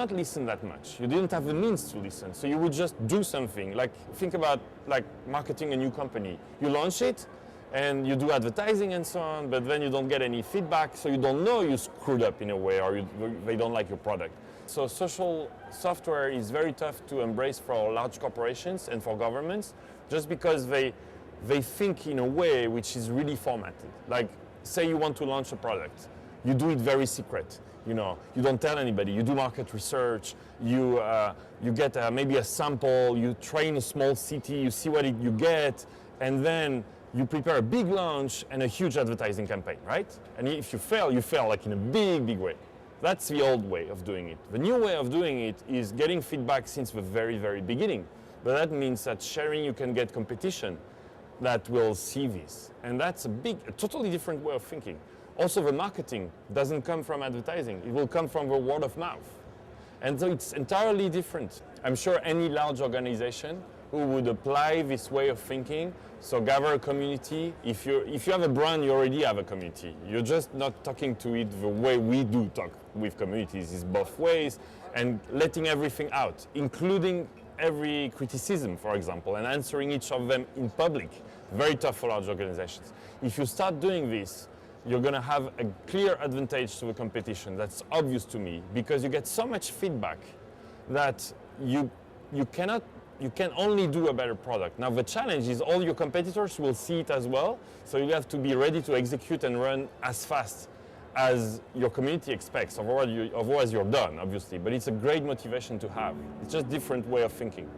not listen that much. You didn't have the means to listen. So you would just do something. Like, think about like marketing a new company. You launch it and you do advertising and so on, but then you don't get any feedback. So you don't know you screwed up in a way, or they don't like your product. So social software is very tough to embrace for large corporations and for governments, just because they think in a way which is really formatted. Like, say you want to launch a product, you do it very secret. You know, you don't tell anybody. You do market research. You get maybe a sample. You train a small city. You see what you get, and then you prepare a big launch and a huge advertising campaign, right? And if you fail like in a big way. That's the old way of doing it. The new way of doing it is getting feedback since the very beginning. But that means that sharing, you can get competition that will see this. And that's a totally different way of thinking. Also, the marketing doesn't come from advertising. It will come from the word of mouth. And so it's entirely different. I'm sure any large organization who would apply this way of thinking, so gather a community. If you have a brand, you already have a community. You're just not talking to it the way we do talk with communities. It's both ways, and letting everything out, including every criticism, for example, and answering each of them in public. Very tough for large organizations. If you start doing this, you're going to have a clear advantage to the competition. That's obvious to me, because you get so much feedback that you can only do a better product. Now the challenge is all your competitors will see it as well, so you have to be ready to execute and run as fast as your community expects, otherwise you're done, obviously. But it's a great motivation to have. It's just a different way of thinking.